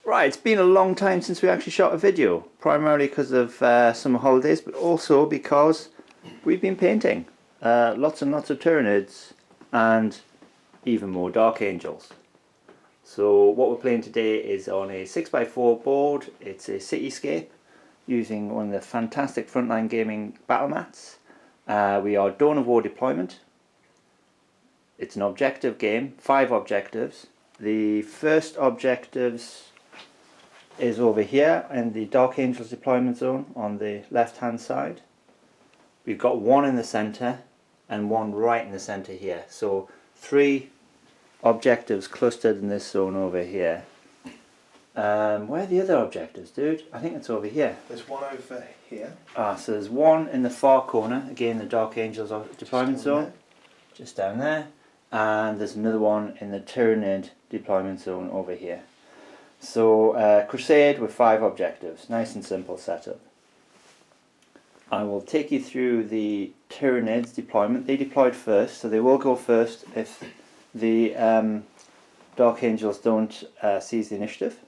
Right, it's been a long time since we actually shot a video, primarily because of summer holidays, but also because we've been painting lots and lots of Tyranids and even more Dark Angels. So what we're playing today is on a 6x4 board. It's a cityscape using one of the fantastic Frontline Gaming battle mats. We are Dawn of War deployment. It's an objective game, 5 objectives. The first objectives is over here in the Dark Angels deployment zone on the left hand side. We've got one in the centre and one right in the centre here, so 3 objectives clustered in this zone over here. Where are the other objectives, dude? I think it's over here. There's one over here. So there's one in the far corner, again the Dark Angels deployment zone, just down there, and there's another one in the Tyranid deployment zone over here. So Crusade with 5 objectives, nice and simple setup. I will take you through the Tyranids deployment. They deployed first, so they will go first if the Dark Angels don't seize the initiative.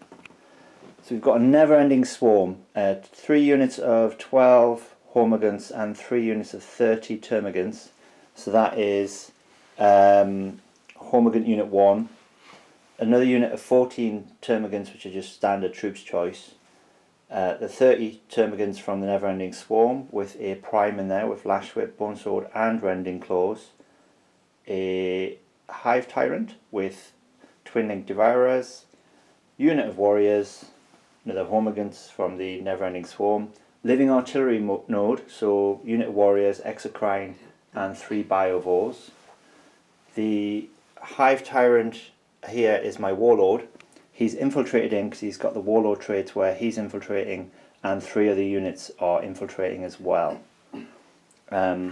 So we've got a never-ending swarm, 3 units of 12 Hormagaunts and 3 units of 30 Termagants. So that is Hormagaunt Unit 1, another unit of 14 Termagants, which are just standard troops choice, the 30 Termagants from the never-ending swarm with a prime in there with Lash Whip, Bone Sword and Rending Claws, a Hive Tyrant with Twin Link Devourers, unit of warriors, another Hormagaunts from the never-ending swarm, living artillery node, so unit of warriors, Exocrine and 3 Biovores. The Hive Tyrant here is my Warlord. He's infiltrated in because he's got the Warlord traits where he's infiltrating and 3 other units are infiltrating as well. So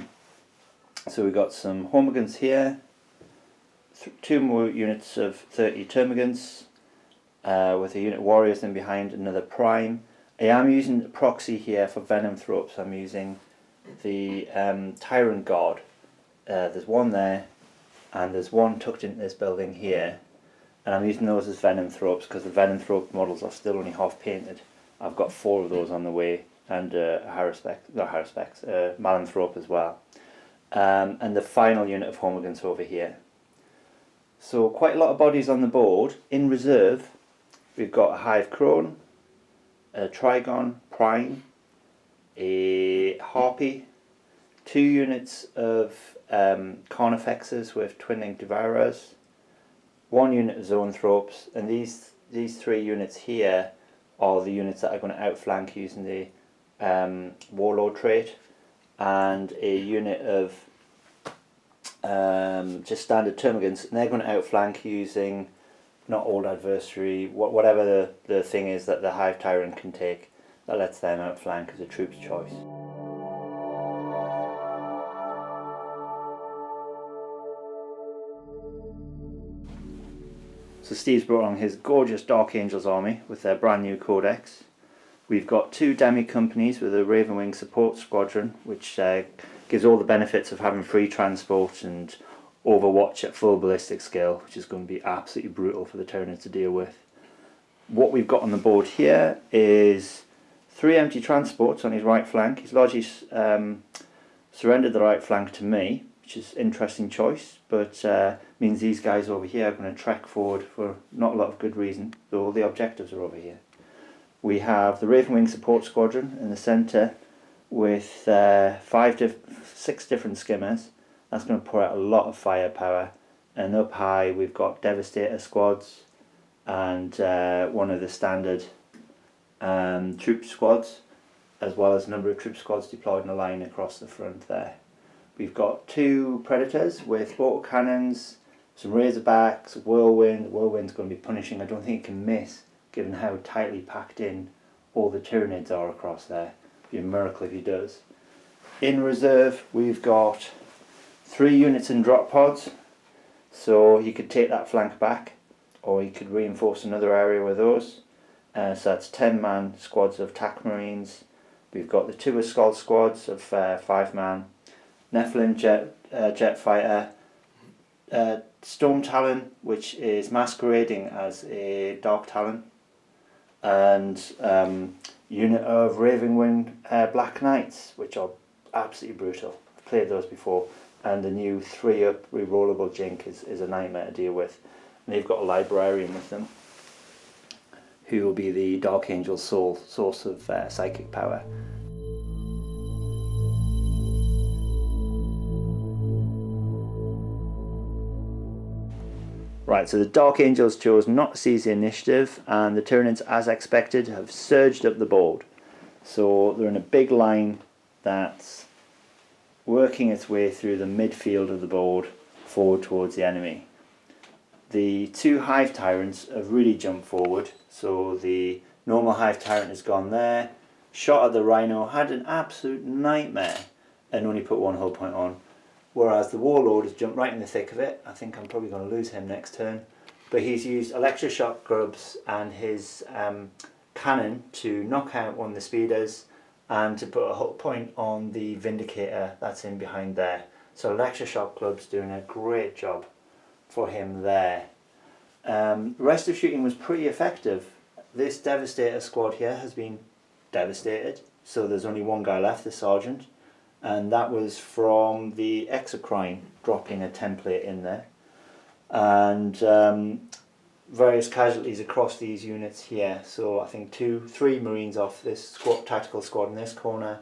we've got some Hormagaunts here, 2 more units of 30 Termagants, with a unit of warriors in behind, another prime. I am using the proxy here for Venom Thropes. I'm using the Tyrant Guard. There's one there and there's one tucked into this building here, and I'm using those as Venom Thropes because the Venom Thrope models are still only half painted. I've got 4 of those on the way, and Malanthrope as well, and the final unit of Hormagaunts over here. So quite a lot of bodies on the board. In reserve we've got a Hive Crone, a Trigon Prime, a Harpy, 2 units of Carnifexes with Twin Link Devourers, 1 unit of Zoanthropes, and these 3 units here are the units that are going to outflank using the Warlord trait, and a unit of just standard Termagants, and they're going to outflank using not Old Adversary, whatever the thing is that the Hive Tyrant can take that lets them outflank as a troop's choice. So Steve's brought along his gorgeous Dark Angels army with their brand new codex. We've got 2 demi companies with a Ravenwing support squadron, which gives all the benefits of having free transport and Overwatch at full ballistic skill, which is going to be absolutely brutal for the Tyranids to deal with. What we've got on the board here is 3 empty transports on his right flank. He's largely surrendered the right flank to me, which is an interesting choice, but means these guys over here are going to trek forward for not a lot of good reason, though all the objectives are over here. We have the Ravenwing support squadron in the centre with 6 different skimmers. That's going to pour out a lot of firepower, and up high we've got Devastator squads and one of the standard troop squads, as well as a number of troop squads deployed in a line across the front there. We've got 2 Predators with autocannons, some Razorbacks, Whirlwind. Whirlwind's going to be punishing. I don't think it can miss, given how tightly packed in all the Tyranids are across there. It'd be a miracle if he does. In reserve we've got 3 units in drop pods, so he could take that flank back, or he could reinforce another area with those. So that's 10-man squads of TAC Marines. We've got the 2 Assault squads of 5-man, Nephilim jet fighter, Storm Talon, which is masquerading as a Dark Talon, and unit of Ravenwing Black Knights, which are absolutely brutal. I've played those before, and the new 3-up rerollable Jink is a nightmare to deal with. And they've got a librarian with them, who will be the Dark Angel's sole source of psychic power. Right, so the Dark Angels chose not to seize the initiative, and the Tyranids, as expected, have surged up the board. So they're in a big line that's working its way through the midfield of the board forward towards the enemy. The 2 Hive Tyrants have really jumped forward, so the normal Hive Tyrant has gone there, shot at the Rhino, had an absolute nightmare, and only put 1 hull point on. Whereas the Warlord has jumped right in the thick of it. I think I'm probably going to lose him next turn. But he's used electroshock grubs and his cannon to knock out one of the speeders and to put a hull point on the Vindicator that's in behind there. So electroshock grubs doing a great job for him there. The rest of shooting was pretty effective. This Devastator squad here has been devastated. So there's only 1 guy left, the Sergeant. And that was from the Exocrine dropping a template in there, and various casualties across these units here. So I think 3 Marines off this tactical squad in this corner,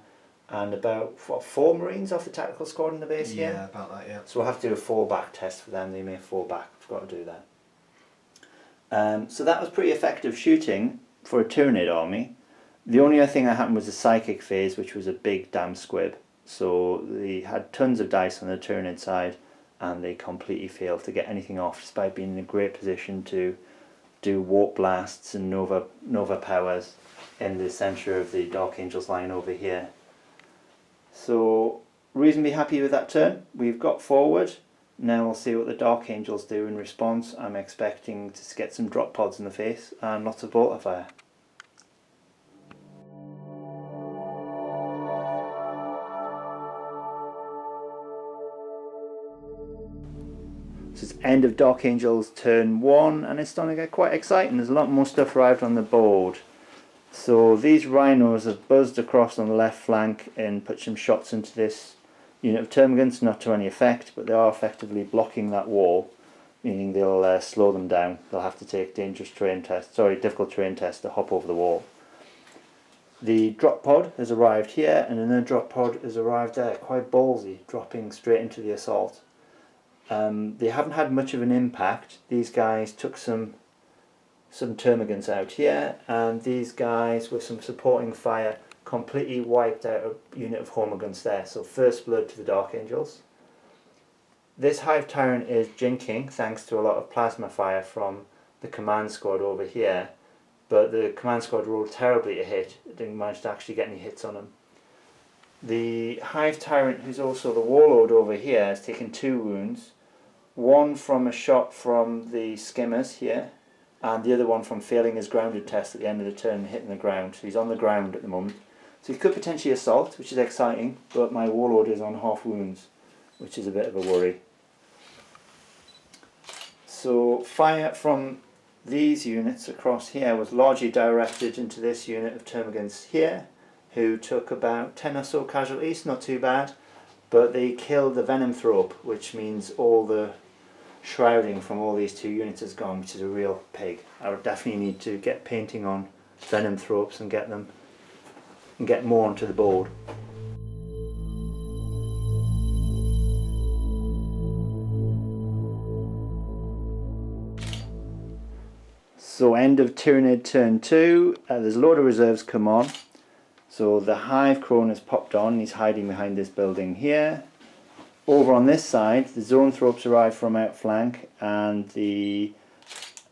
and about 4 Marines off the tactical squad in the base here. Yeah, about that, yeah. So we'll have to do a fallback test for them. They may fall back. We've got to do that. So that was pretty effective shooting for a Tyranid army. The only other thing that happened was the psychic phase, which was a big damn squib. So they had tons of dice on the Tyranid side, and they completely failed to get anything off, despite being in a great position to do warp blasts and nova powers in the centre of the Dark Angels line over here. So reasonably happy with that turn. We've got forward. Now we'll see what the Dark Angels do in response. I'm expecting to get some drop pods in the face and lots of bolter fire. So it's end of Dark Angels turn 1, and it's starting to get quite exciting. There's a lot more stuff arrived on the board. So these Rhinos have buzzed across on the left flank and put some shots into this unit of termagants, not to any effect, but they are effectively blocking that wall, meaning they'll slow them down. They'll have to take difficult terrain tests to hop over the wall. The drop pod has arrived here, and another drop pod has arrived there, quite ballsy, dropping straight into the assault. They haven't had much of an impact. These guys took some termagants out here, and these guys with some supporting fire completely wiped out a unit of hormiguns there. So first blood to the Dark Angels. This Hive Tyrant is jinking thanks to a lot of plasma fire from the command squad over here, but the command squad rolled terribly to hit. It didn't manage to actually get any hits on them. The Hive Tyrant, who's also the Warlord over here, has taken 2 wounds. One from a shot from the skimmers here, and the other one from failing his grounded test at the end of the turn and hitting the ground. So he's on the ground at the moment. So he could potentially assault, which is exciting, but my Warlord is on half wounds, which is a bit of a worry. So fire from these units across here was largely directed into this unit of termagants here, who took about 10 or so casualties, not too bad, but they killed the Venomthrope, which means all the shrouding from all these 2 units is gone, which is a real pig. I would definitely need to get painting on Venomthropes and get more onto the board. So end of Tyranid turn 2, there's a load of reserves come on. So the Hive Crone has popped on, he's hiding behind this building here. Over on this side, the Zoanthropes arrived from outflank, and the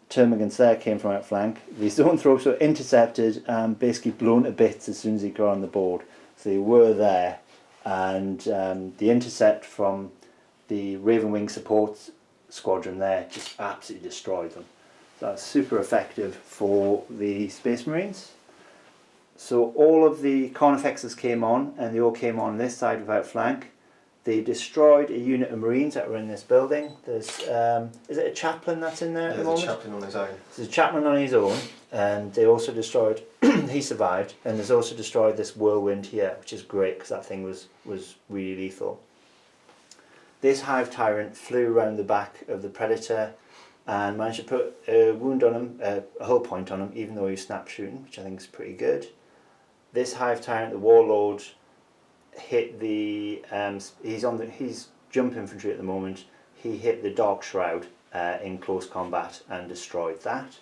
Termagants there came from outflank. The Zoanthropes were intercepted and basically blown to bits as soon as they got on the board. So they were there, and the intercept from the Ravenwing support squadron there just absolutely destroyed them. So that's super effective for the Space Marines. So all of the Carnifexes came on, and they all came on this side without flank. They destroyed a unit of Marines that were in this building. There's, is it a chaplain that's in there at the moment? There's a chaplain on his own. There's a chaplain on his own, and they also destroyed, he survived, and there's also destroyed this whirlwind here, which is great because that thing was really lethal. This Hive Tyrant flew around the back of the Predator and managed to put a wound on him, a hull point on him, even though he was snap shooting, which I think is pretty good. This Hive Tyrant, the Warlord, hit the he's jump infantry at the moment. He hit the Dark Shroud in close combat and destroyed that,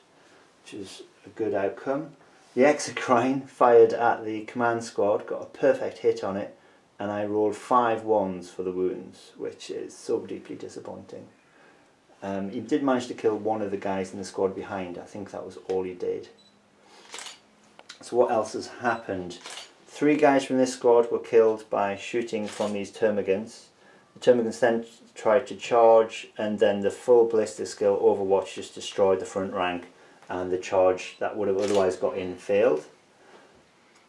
which is a good outcome. The Exocrine fired at the command squad, got a perfect hit on it, and I rolled 5 1s for the wounds, which is so deeply disappointing. He did manage to kill one of the guys in the squad behind. I think that was all he did. So what else has happened? 3 guys from this squad were killed by shooting from these termagants. The termagants then tried to charge, and then the full ballistic skill Overwatch just destroyed the front rank, and the charge that would have otherwise got in failed.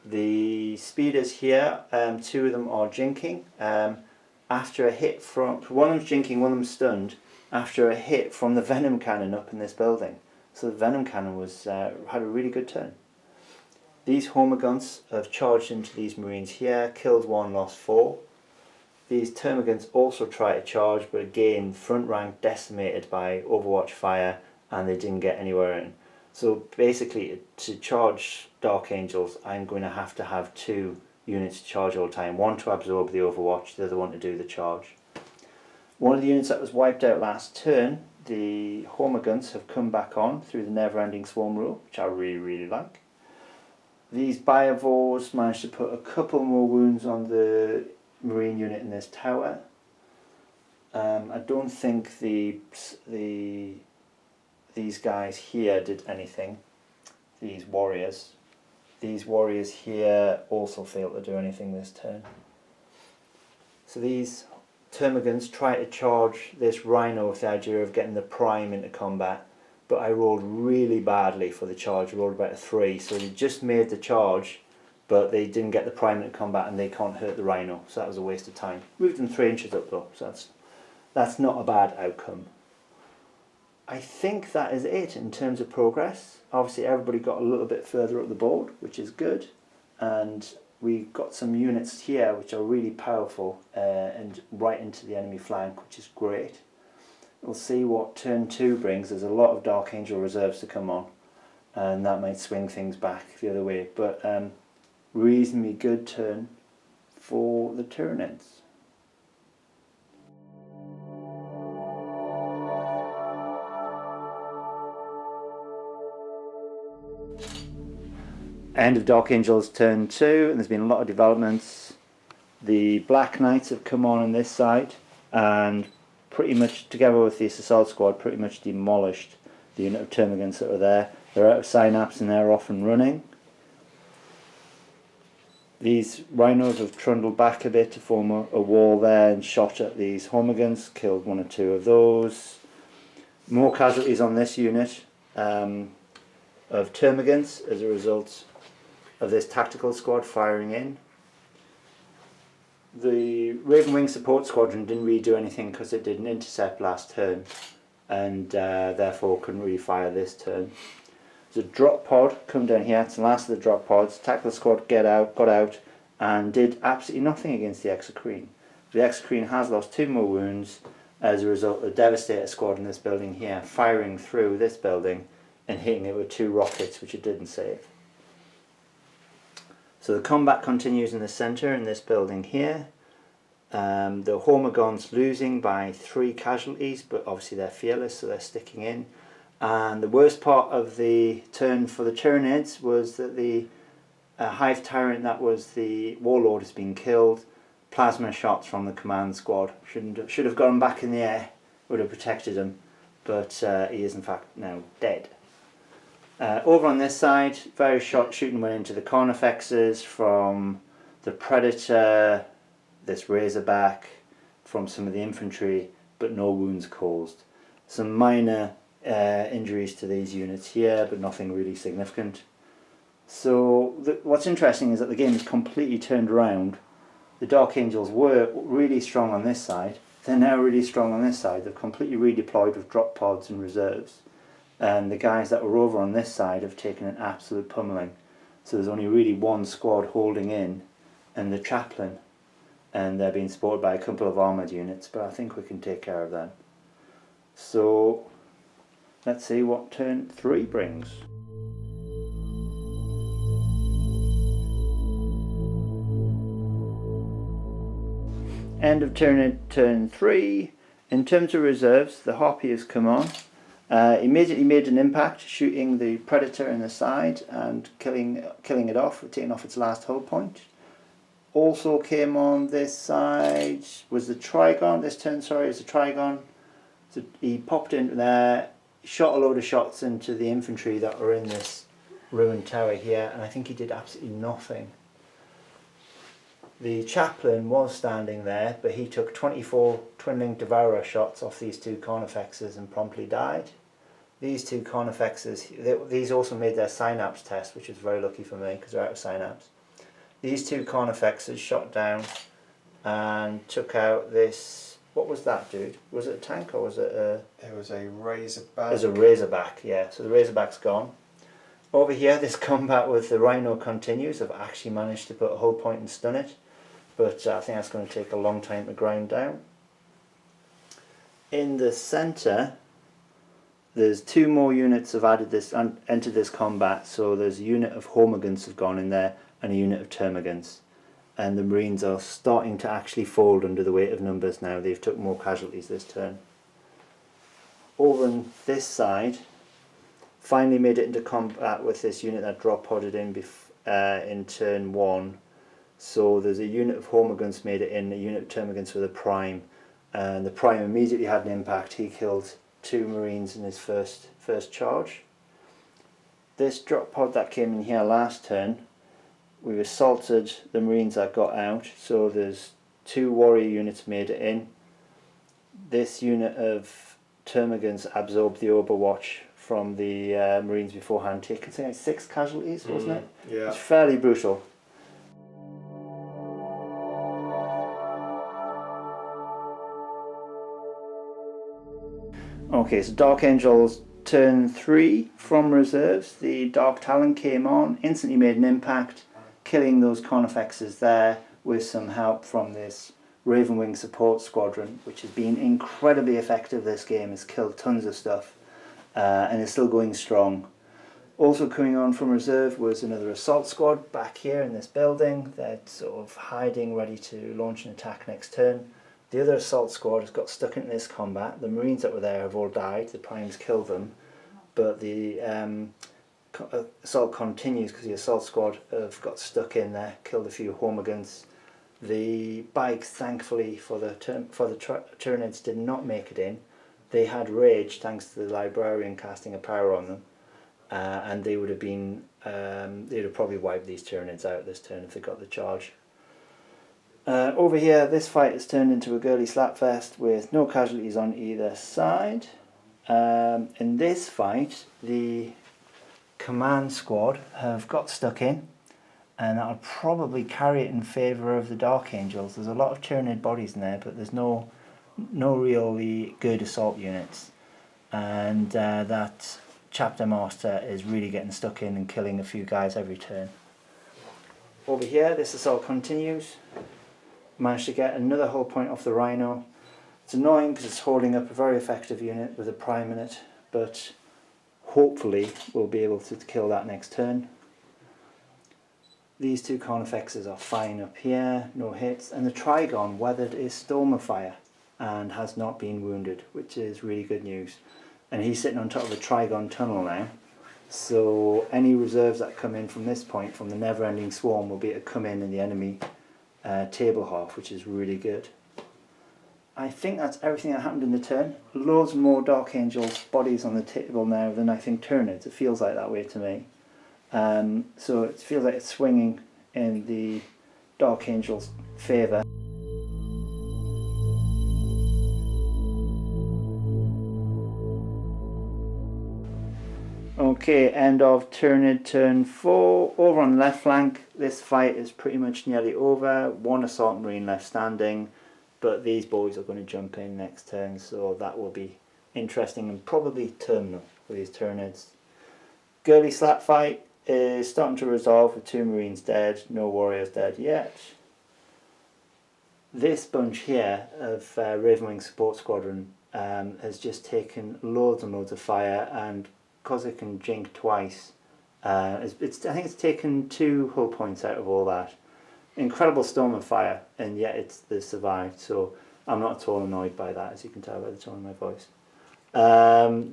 The speeders here, 2 of them are jinking. After a hit from, one of them's jinking, one of them's stunned, after a hit from the venom cannon up in this building. So the venom cannon was had a really good turn. These Hormiguns have charged into these Marines here, killed 1, lost 4. These Termagants also try to charge, but again, front rank decimated by Overwatch fire, and they didn't get anywhere in. So basically, to charge Dark Angels, I'm going to have 2 units to charge all the time. One to absorb the Overwatch, the other one to do the charge. One of the units that was wiped out last turn, the Hormiguns, have come back on through the never-ending swarm rule, which I really like. These Biovores managed to put a couple more wounds on the Marine unit in this tower. I don't think these guys here did anything. These warriors. These warriors here also failed to do anything this turn. So these Termagants try to charge this Rhino with the idea of getting the Prime into combat, but I rolled really badly for the charge. I rolled about a 3, so they just made the charge, but they didn't get the Prime into combat, and they can't hurt the Rhino, so that was a waste of time. Moved them 3 inches up though, so that's not a bad outcome. I think that is it in terms of progress. Obviously everybody got a little bit further up the board, which is good, and we got some units here which are really powerful and right into the enemy flank, which is great. We'll see what turn 2 brings. There's a lot of Dark Angel reserves to come on, and that might swing things back the other way, but reasonably good turn for the Tyranids. End of Dark Angels turn 2, and there's been a lot of developments. The Black Knights have come on this side, and pretty much together with this assault squad pretty much demolished the unit of Termagants that were there. They're out of synapse and they're off and running. These Rhinos have trundled back a bit to form a wall there and shot at these Hormiguns, killed 1 or 2 of those. More casualties on this unit of Termagants as a result of this tactical squad firing in. The Raven Wing support squadron didn't really do anything because it did an intercept last turn, and therefore couldn't really fire this turn. There's a drop pod come down here. It's the last of the drop pods. Tactical squad got out and did absolutely nothing against the Exocrine. The Exocrine has lost 2 more wounds as a result of the Devastator squad in this building here firing through this building and hitting it with 2 rockets, which it didn't save. So the combat continues in the centre in this building here. The Hormiguns losing by 3 casualties, but obviously they're fearless, so they're sticking in. And the worst part of the turn for the Tyranids was that the Hive Tyrant, that was the Warlord, has been killed. Plasma shots from the command squad should have got him back in the air, would have protected him, but he is in fact now dead. Over on this side, various shooting went into the Carnifexes from the Predator, this Razorback, from some of the infantry, but no wounds caused. Some minor injuries to these units here, but nothing really significant. So what's interesting is that the game is completely turned around The Dark Angels were really strong on this side. They're now really strong on this side. They've completely redeployed with drop pods and reserves. And the guys that were over on this side have taken an absolute pummeling. So there's only really one squad holding in, and the chaplain. And they're being supported by a couple of armoured units, but I think we can take care of them. So let's see what turn 3 brings. End of turn 3. In terms of reserves, the Harpy has come on. Immediately made an impact, shooting the Predator in the side and killing it off, taking off its last hull point. Also came on this side was the Trigon. This turn, sorry, is the Trigon. So he popped into there, shot a load of shots into the infantry that were in this ruined tower here, and I think he did absolutely nothing. The chaplain was standing there, but he took 24 twin-linked devourer shots off these two Carnifexes and promptly died. These two Carnifexes, these also made their synapse test, which was very lucky for me because they're out of synapse. These two Carnifexes shot down and took out this. What was that, dude? Was it a tank or was it a? It was a Razorback. It was a Razorback, yeah. So the Razorback's gone. Over here, this combat with the Rhino continues. I've actually managed to put a hull point and stun it, but I think that's going to take a long time to grind down. In the centre, there's 2 more units have added this and entered this combat. So there's a unit of Hormigans have gone in there and a unit of Termagants, and the Marines are starting to actually fold under the weight of numbers now. They've took more casualties this turn. Over on this side, finally made it into combat with this unit that drop podded in turn 1. So there's a unit of Hormigans made it in, a unit of Termagants with a Prime, and the Prime immediately had an impact. He killed 2 Marines in his first charge. This drop pod that came in here last turn, we've assaulted the Marines that got out, so there's 2 warrior units made it in. This unit of Termagants absorbed the Overwatch from the Marines beforehand, taking something like 6 casualties, wasn't it? Yeah. It's fairly brutal. Okay, so Dark Angels turn 3 from reserves. The Dark Talon came on, instantly made an impact, killing those Carnifexes there with some help from this Ravenwing support squadron, which has been incredibly effective this game. Has killed tons of stuff and is still going strong. Also coming on from reserve was another assault squad back here in this building. They're sort of hiding, ready to launch an attack next turn. The other assault squad has got stuck in this combat. The Marines that were there have all died. The Primes killed them, but the assault continues because the assault squad have got stuck in there, killed a few Hormigans. The bikes, thankfully for the Tyranids, did not make it in. They had rage thanks to the librarian casting a power on them, and they would have been they'd have probably wiped these Tyranids out this turn if they got the charge. Over here, this fight has turned into a girly slapfest with no casualties on either side. In this fight, the command squad have got stuck in, and that'll probably carry it in favour of the Dark Angels. There's a lot of Tyranid bodies in there, but there's no really good assault units, and that chapter master is really getting stuck in and killing a few guys every turn. Over here, this assault continues. Managed to get another hull point off the Rhino. It's annoying because it's holding up a very effective unit with a Prime in it, but hopefully we'll be able to kill that next turn. These 2 Carnifexes are fine up here, no hits, and the Trigon weathered a storm of fire and has not been wounded, which is really good news. And he's sitting on top of the Trigon tunnel now, so any reserves that come in from this point, from the never-ending swarm, will be able to come in the enemy table half, which is really good. I think that's everything that happened in the turn. Loads more Dark Angels bodies on the table now than I think Tyranids. It feels like that way to me. So it feels like it's swinging in the Dark Angels' favour. Okay, end of Tyranid turn 4. Over on the left flank, this fight is pretty much nearly over. One assault marine left standing, but these boys are going to jump in next turn, so that will be interesting and probably terminal for these Tyranids. Girly slap fight is starting to resolve with 2 marines dead, no warriors dead yet. This bunch here of Ravenwing support squadron has just taken loads and loads of fire, and because it can jink twice, I think it's taken 2 hull points out of all that. Incredible storm of fire, and yet they've survived, so I'm not at all annoyed by that, as you can tell by the tone of my voice.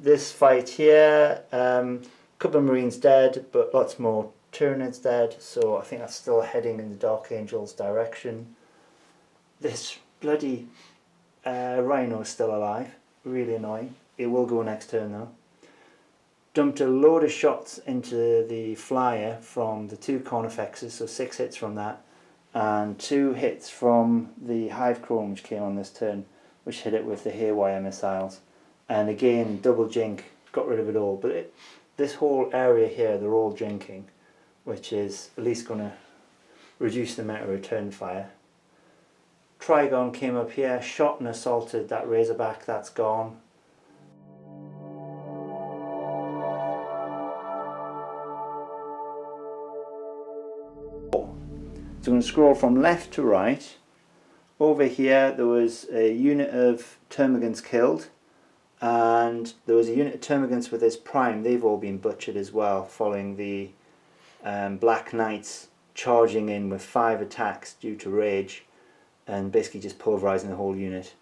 This fight here, couple of marines dead, but lots more Tyranids dead, so I think that's still heading in the Dark Angel's direction. This bloody rhino is still alive, really annoying. It will go next turn though. Dumped a load of shots into the flyer from the 2 Cornifexes, so 6 hits from that, and 2 hits from the Hive Chrome which came on this turn, which hit it with the Haywire missiles. And again, double jink, got rid of it all. But this whole area here, they're all jinking, which is at least going to reduce the amount of return fire. Trigon came up here, shot and assaulted that Razorback, that's gone. So I'm going to scroll from left to right. Over here there was a unit of Termagants killed, and there was a unit of Termagants with his prime. They've all been butchered as well, following the Black Knights charging in with 5 attacks due to rage and basically just pulverising the whole unit.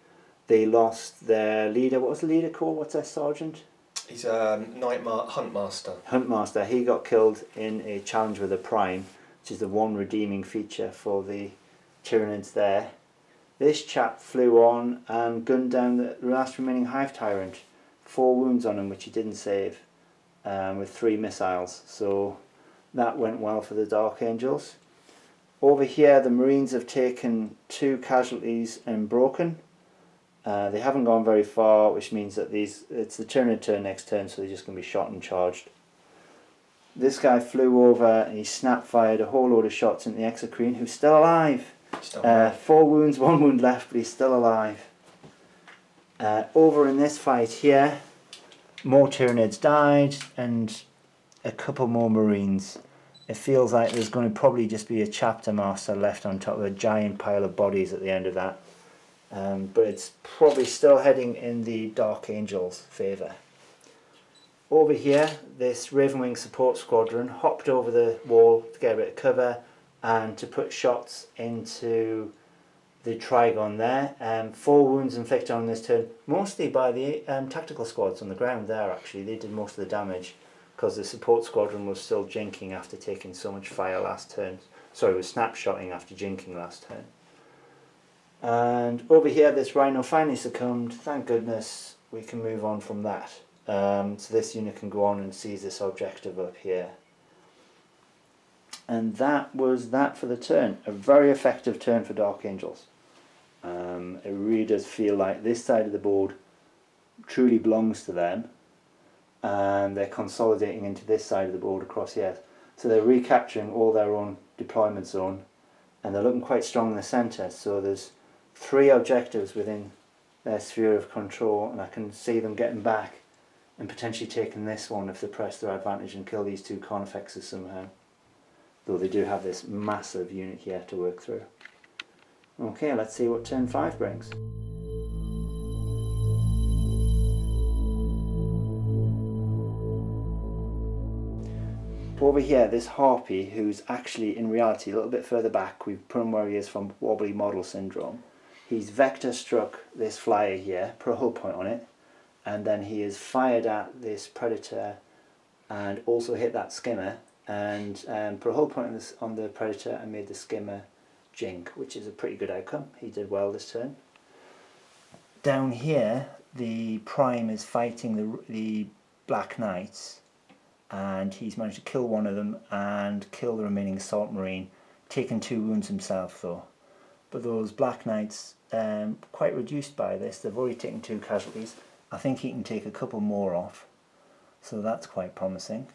They lost their leader. What was the leader called? What's their sergeant? He's a Huntmaster. Huntmaster. He got killed in a challenge with a prime, which is the one redeeming feature for the Tyranids there. This chap flew on and gunned down the last remaining Hive Tyrant. 4 wounds on him, which he didn't save, with 3 missiles. So that went well for the Dark Angels. Over here, the Marines have taken 2 casualties and broken. They haven't gone very far, which means that it's the Tyranid turn next turn, so they're just going to be shot and charged. This guy flew over and he snap fired a whole load of shots into the Exocrine, who's still alive. 4 wounds, 1 wound left, but he's still alive. Over in this fight here, more Tyranids died and a couple more Marines. It feels like there's going to probably just be a chapter master left on top of a giant pile of bodies at the end of that. But it's probably still heading in the Dark Angel's favour. Over here, this Ravenwing support squadron hopped over the wall to get a bit of cover and to put shots into the Trigon there. 4 wounds inflicted on this turn, mostly by the tactical squads on the ground there actually. They did most of the damage because the support squadron was still jinking after taking so much fire last turn. Sorry, it was snapshotting after jinking last turn. And over here, this Rhino finally succumbed. Thank goodness we can move on from that. So this unit can go on and seize this objective up here. And that was that for the turn. A very effective turn for Dark Angels. It really does feel like this side of the board truly belongs to them, and they're consolidating into this side of the board across here. So they're recapturing all their own deployment zone, and they're looking quite strong in the centre. So there's 3 objectives within their sphere of control, and I can see them getting back and potentially taking this one if they press their advantage and kill these 2 Cornifexes somehow. Though they do have this massive unit here to work through. Okay, let's see what turn 5 brings. Over here, this Harpy, who's actually in reality a little bit further back, we've put him where he is from Wobbly Model Syndrome. He's vector struck this flyer here, put a hull point on it, and then he has fired at this Predator and also hit that skimmer and put a hull point on the Predator and made the skimmer jink, which is a pretty good outcome. He did well this turn. Down here, the Prime is fighting the Black Knights, and he's managed to kill one of them and kill the remaining Assault Marine, taking 2 wounds himself though. But those Black Knights, quite reduced by this. They've already taken 2 casualties. I think he can take a couple more off. so that's quite promising.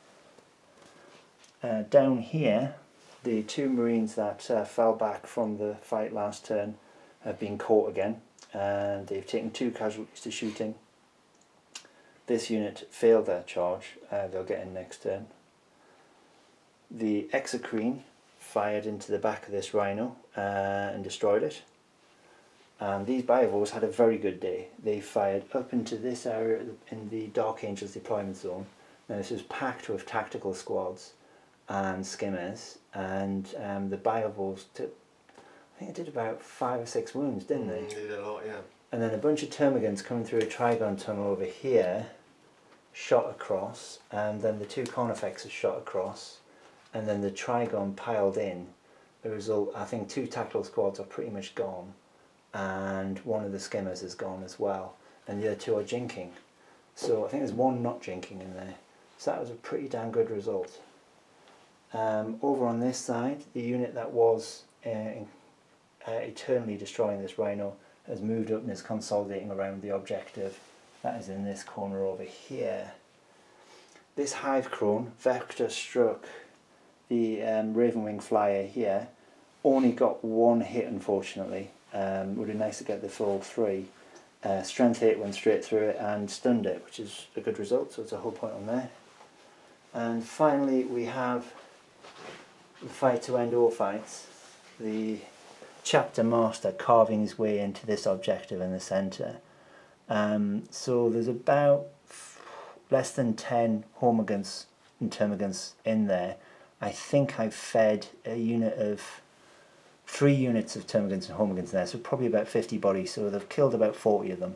Down here, the 2 Marines that fell back from the fight last turn have been caught again, and they've taken 2 casualties to shooting. This unit failed their charge, they'll get in next turn. The Exocrine fired into the back of this Rhino and destroyed it. And these Biovores had a very good day. They fired up into this area in the Dark Angels deployment zone. Now this was packed with tactical squads and skimmers, and the Biovores took, I think it did about 5 or 6 wounds, didn't they? They did a lot, yeah. And then a bunch of Termagants coming through a Trigon tunnel over here, shot across, and then the 2 Carnifexes shot across, and then the Trigon piled in. The result, I think 2 tactical squads are pretty much gone, and one of the skimmers is gone as well, and the other 2 are jinking. So I think there's 1 not jinking in there. So that was a pretty damn good result. Over on this side, the unit that was eternally destroying this Rhino has moved up and is consolidating around the objective. That is in this corner over here. This Hive Crone vector struck the Ravenwing Flyer here. Only got 1 hit, unfortunately. Would be nice to get the full 3. Strength 8 went straight through it and stunned it, which is a good result, so it's a whole point on there. And finally we have the fight to end all fights. The Chapter Master carving his way into this objective in the centre. So there's about less than 10 Hormagants and Termagants in there. I think I've fed a unit of 3 units of Termagants and Hormagants there, so probably about 50 bodies, so they've killed about 40 of them.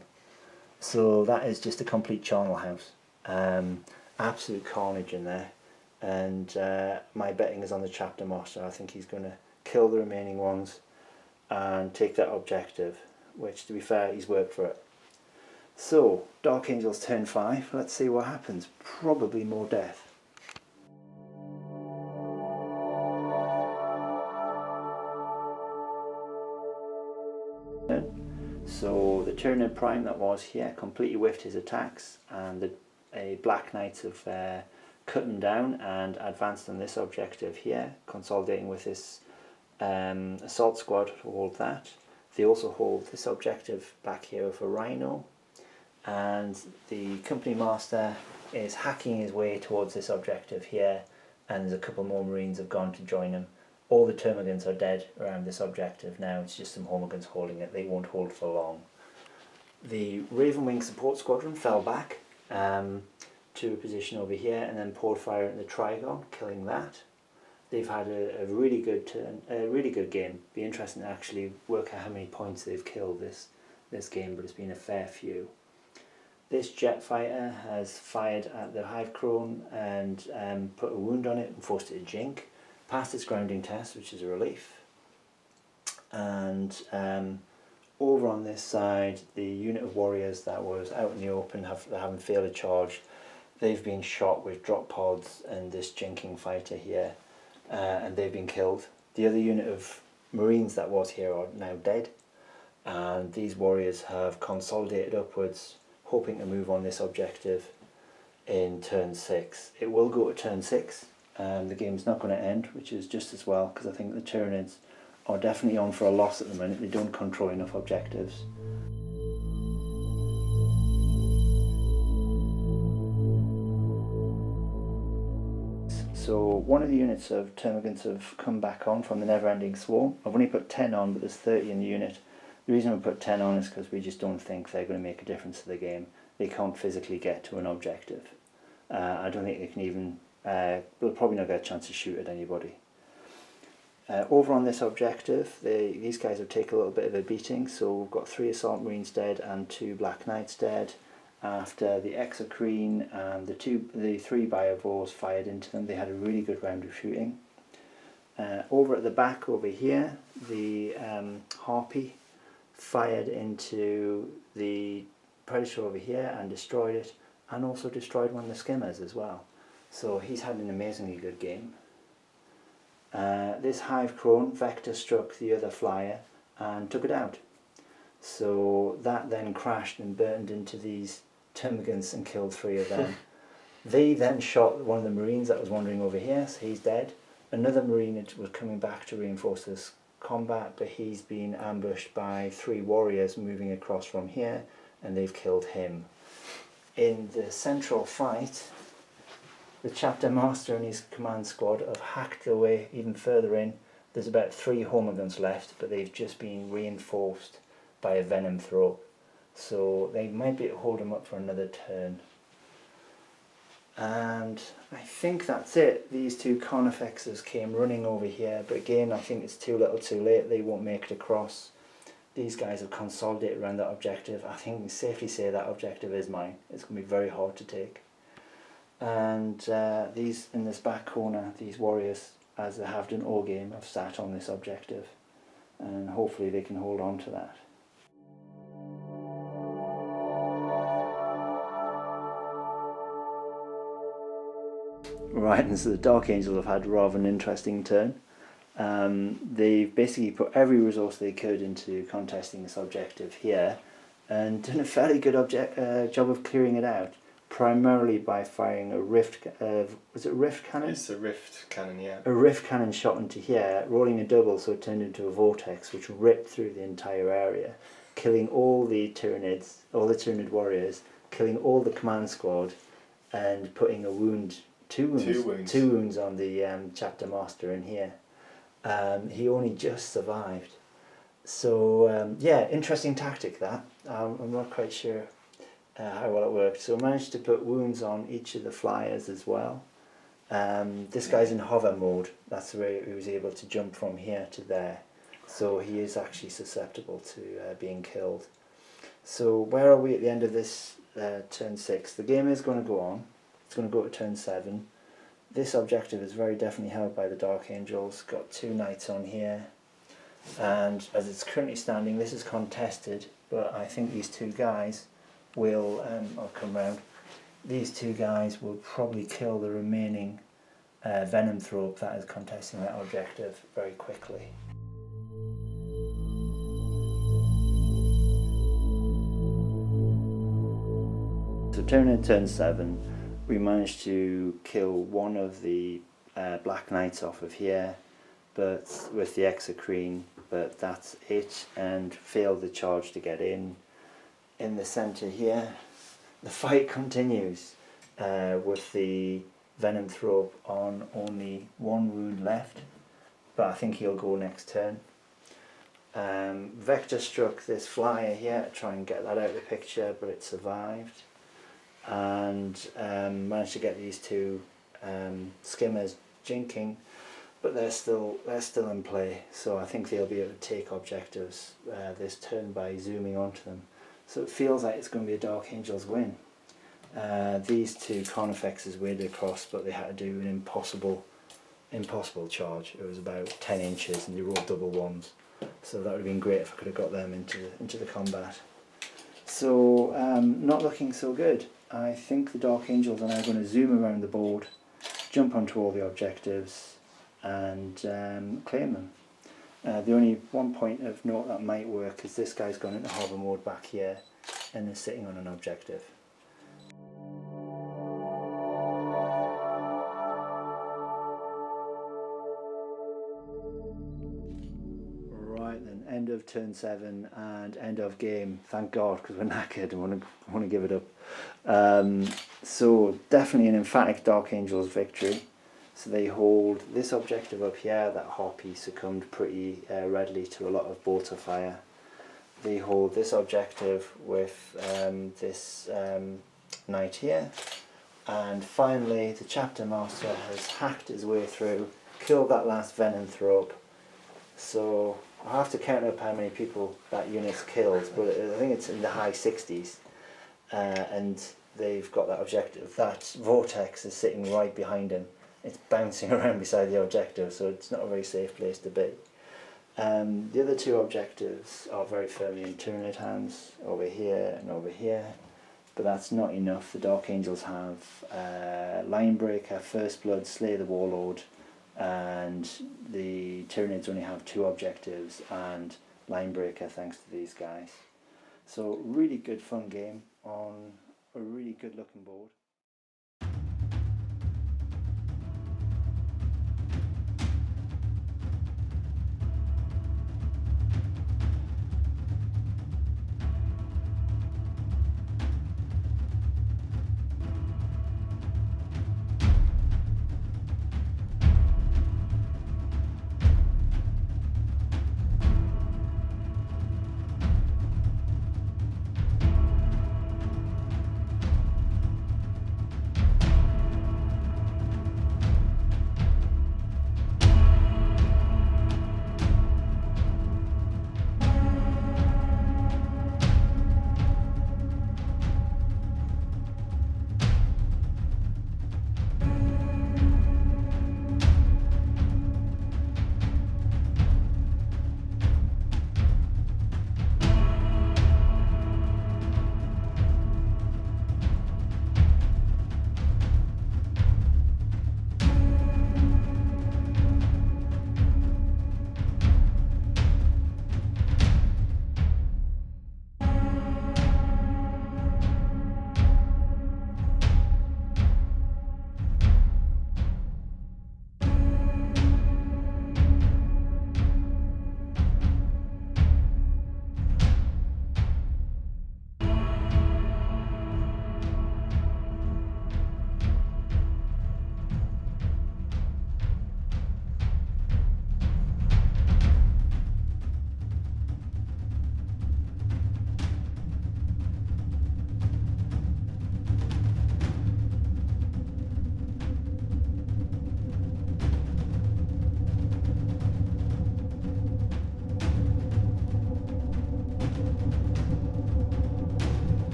So that is just a complete charnel house. Absolute carnage in there, and my betting is on the Chapter Master. I think he's going to kill the remaining ones and take that objective, which, to be fair, he's worked for it. So, Dark Angels turn 5, let's see what happens. Probably more death. So the Tyranid Prime that was here completely whiffed his attacks, and a Black Knights have cut him down and advanced on this objective here, consolidating with this assault squad to hold that. They also hold this objective back here with a Rhino, and the Company Master is hacking his way towards this objective here, and there's a couple more Marines have gone to join him. All the Termagants are dead around this objective now, it's just some Hormagants holding it. They won't hold for long. The Ravenwing support squadron fell back to a position over here and then poured fire at the Trigon, killing that. They've had a really good turn, a really good game. Be interesting to actually work out how many points they've killed this game, but it's been a fair few. This jet fighter has fired at the Hive Crone and put a wound on it and forced it to jink. Passed its grounding test, which is a relief. And over on this side, the unit of warriors that was out in the open haven't failed a charge. They've been shot with drop pods and this jinking fighter here, and they've been killed. The other unit of Marines that was here are now dead, and these warriors have consolidated upwards, hoping to move on this objective in turn 6. It will go to turn 6. The game's not going to end, which is just as well, because I think the Tyranids are definitely on for a loss at the minute. They don't control enough objectives. So one of the units of Termagants have come back on from the Never-Ending Swarm. I've only put 10 on, but there's 30 in the unit. The reason we put 10 on is because we just don't think they're going to make a difference to the game. They can't physically get to an objective. I don't think they can even... they'll probably not get a chance to shoot at anybody. Over on this objective, these guys have taken a little bit of a beating, so we've got 3 Assault Marines dead and 2 Black Knights dead, after the Exocrine and the 3 Biovores fired into them. They had a really good round of shooting. Over at the back over here, the Harpy fired into the Predator over here and destroyed it, and also destroyed one of the skimmers as well. So he's had an amazingly good game. This Hive Crone vector struck the other flyer and took it out. So that then crashed and burned into these Termagants and killed 3 of them. They then shot one of the Marines that was wandering over here, so he's dead. Another Marine was coming back to reinforce this combat, but he's been ambushed by 3 warriors moving across from here, and they've killed him. In the central fight, the chapter master and his command squad have hacked their way even further in. There's about 3 Hormiguns left, but they've just been reinforced by a venom throw. So they might be able to hold them up for another turn. And I think that's it. These 2 Carnifexes came running over here, but again I think it's too little too late. They won't make it across. These guys have consolidated around that objective. I think we can safely say that objective is mine. It's going to be very hard to take. And these in this back corner, these warriors, as they have done all game, have sat on this objective, and hopefully they can hold on to that. Right, and so the Dark Angels have had rather an interesting turn. They've basically put every resource they could into contesting this objective here, and done a fairly good job of clearing it out, primarily by firing a rift, was it rift cannon? It's a rift cannon, yeah. A rift cannon shot into here, rolling a double so it turned into a vortex which ripped through the entire area, killing all the Tyranids, all the Tyranid warriors, killing all the command squad, and putting a wound, two wounds on the chapter master in here. He only just survived. So yeah, interesting tactic that. I'm not quite sure how well it worked. So I managed to put wounds on each of the flyers as well. This guy's in hover mode. That's the way he was able to jump from here to there. So he is actually susceptible to being killed. So where are we at the end of this turn 6? The game is going to go on. It's going to go to turn 7. This objective is very definitely held by the Dark Angels. Got 2 knights on here. And as it's currently standing, this is contested, but I think these 2 guys will, I'll come round, these 2 guys will probably kill the remaining venom throw that is contesting that objective very quickly. So turn 7, we managed to kill one of the Black Knights off of here, but with the Exocrine, but that's it, and failed the charge to get in. In the centre here, the fight continues with the venom throw on only 1 wound left, but I think he'll go next turn. Vector struck this flyer here to try and get that out of the picture, but it survived, and managed to get these 2 skimmers jinking, but they're still in play, so I think they'll be able to take objectives this turn by zooming onto them. So it feels like it's going to be a Dark Angels win. These 2 Carnifexes waded across, but they had to do an impossible charge. It was about 10 inches and they rolled double ones. So that would have been great if I could have got them into the combat. So not looking so good. I think the Dark Angels are now going to zoom around the board, jump onto all the objectives, and claim them. The only one point of note that might work is this guy's gone into hover mode back here and is sitting on an objective. Right then, end of turn 7 and end of game. Thank God, because we're knackered and want to give it up. So definitely an emphatic Dark Angels victory. So they hold this objective up here. That harpy succumbed pretty readily to a lot of bolter fire. They hold this objective with this knight here. And finally, the chapter master has hacked his way through, killed that last venomthrope. So I'll have to count up how many people that unit's killed, but I think it's in the high 60s. And they've got that objective. That vortex is sitting right behind him. It's bouncing around beside the objective, so it's not a very safe place to be. The other 2 objectives are very firmly in Tyranid hands, over here and over here, but that's not enough. The Dark Angels have Linebreaker, First Blood, Slay the Warlord, and the Tyranids only have 2 objectives and Linebreaker thanks to these guys. So really good fun game on a really good looking board.